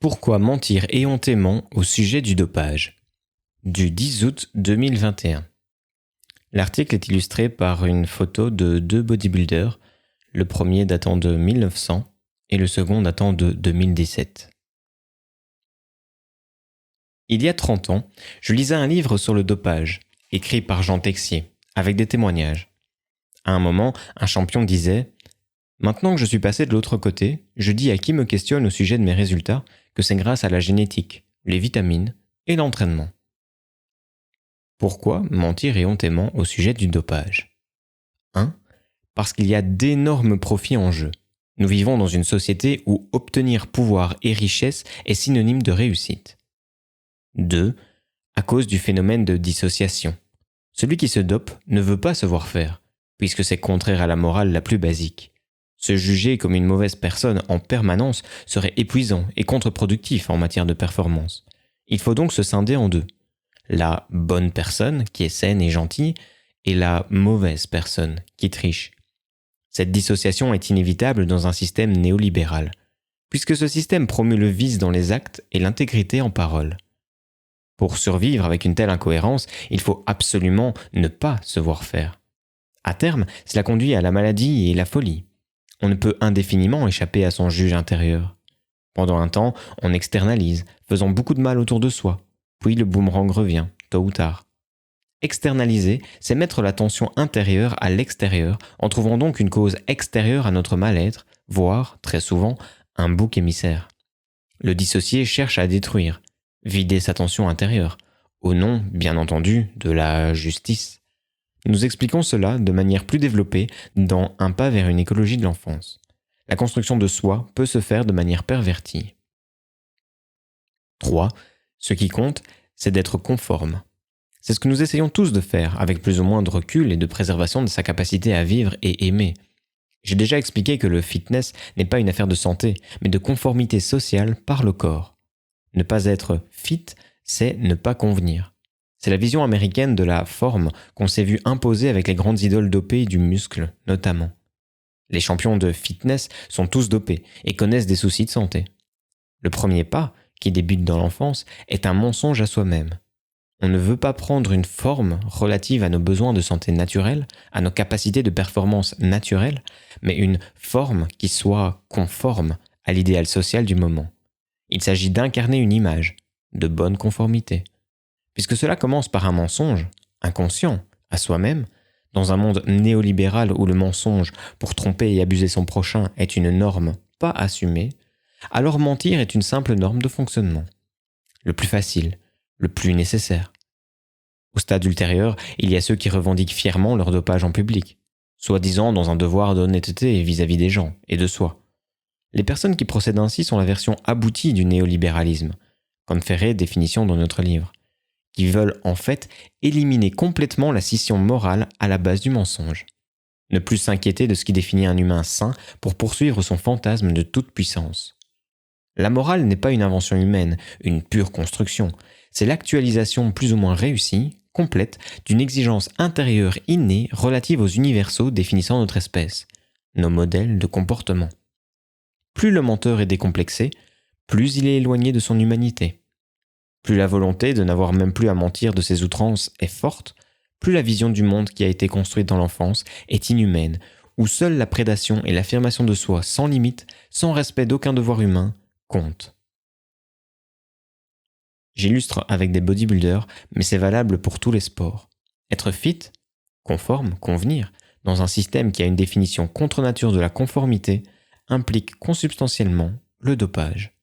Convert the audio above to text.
Pourquoi mentir éhontément au sujet du dopage? Du 10 août 2021. L'article est illustré par une photo de deux bodybuilders, le premier datant de 1900 et le second datant de 2017. Il y a 30 ans, je lisais un livre sur le dopage, écrit par Jean Texier, avec des témoignages. À un moment, un champion disait « Maintenant que je suis passé de l'autre côté, je dis à qui me questionne au sujet de mes résultats que c'est grâce à la génétique, les vitamines et l'entraînement. » Pourquoi mentir éhontément au sujet du dopage? 1. Parce qu'il y a d'énormes profits en jeu. Nous vivons dans une société où obtenir pouvoir et richesse est synonyme de réussite. 2. À cause du phénomène de dissociation. Celui qui se dope ne veut pas se voir faire, puisque c'est contraire à la morale la plus basique. Se juger comme une mauvaise personne en permanence serait épuisant et contre-productif en matière de performance. Il faut donc se scinder en deux. La bonne personne, qui est saine et gentille, et la mauvaise personne, qui triche. Cette dissociation est inévitable dans un système néolibéral, puisque ce système promeut le vice dans les actes et l'intégrité en parole. Pour survivre avec une telle incohérence, il faut absolument ne pas se voir faire. À terme, cela conduit à la maladie et la folie. On ne peut indéfiniment échapper à son juge intérieur. Pendant un temps, on externalise, faisant beaucoup de mal autour de soi. Puis le boomerang revient, tôt ou tard. Externaliser, c'est mettre l'attention intérieure à l'extérieur, en trouvant donc une cause extérieure à notre mal-être, voire, très souvent, un bouc émissaire. Le dissocié cherche à détruire, vider sa tension intérieure, au nom, bien entendu, de la justice. Nous expliquons cela de manière plus développée dans Un pas vers une écologie de l'enfance. La construction de soi peut se faire de manière pervertie. 3. Ce qui compte, c'est d'être conforme. C'est ce que nous essayons tous de faire, avec plus ou moins de recul et de préservation de sa capacité à vivre et aimer. J'ai déjà expliqué que le fitness n'est pas une affaire de santé, mais de conformité sociale par le corps. Ne pas être fit, c'est ne pas convenir. C'est la vision américaine de la forme qu'on s'est vu imposer avec les grandes idoles dopées du muscle, notamment. Les champions de fitness sont tous dopés et connaissent des soucis de santé. Le premier pas, qui débute dans l'enfance, est un mensonge à soi-même. On ne veut pas prendre une forme relative à nos besoins de santé naturelle, à nos capacités de performance naturelles, mais une forme qui soit conforme à l'idéal social du moment. Il s'agit d'incarner une image, de bonne conformité. Puisque cela commence par un mensonge, inconscient, à soi-même, dans un monde néolibéral où le mensonge, pour tromper et abuser son prochain, est une norme pas assumée, alors mentir est une simple norme de fonctionnement. Le plus facile, le plus nécessaire. Au stade ultérieur, il y a ceux qui revendiquent fièrement leur dopage en public, soi-disant dans un devoir d'honnêteté vis-à-vis des gens et de soi. Les personnes qui procèdent ainsi sont la version aboutie du néolibéralisme, comme Ferré définition dans notre livre, qui veulent en fait éliminer complètement la scission morale à la base du mensonge. Ne plus s'inquiéter de ce qui définit un humain sain pour poursuivre son fantasme de toute puissance. La morale n'est pas une invention humaine, une pure construction. C'est l'actualisation plus ou moins réussie, complète, d'une exigence intérieure innée relative aux universaux définissant notre espèce, nos modèles de comportement. Plus le menteur est décomplexé, plus il est éloigné de son humanité. Plus la volonté de n'avoir même plus à mentir de ses outrances est forte, plus la vision du monde qui a été construite dans l'enfance est inhumaine, où seule la prédation et l'affirmation de soi sans limite, sans respect d'aucun devoir humain, comptent. J'illustre avec des bodybuilders, mais c'est valable pour tous les sports. Être fit, conforme, convenir, dans un système qui a une définition contre nature de la conformité, implique consubstantiellement le dopage.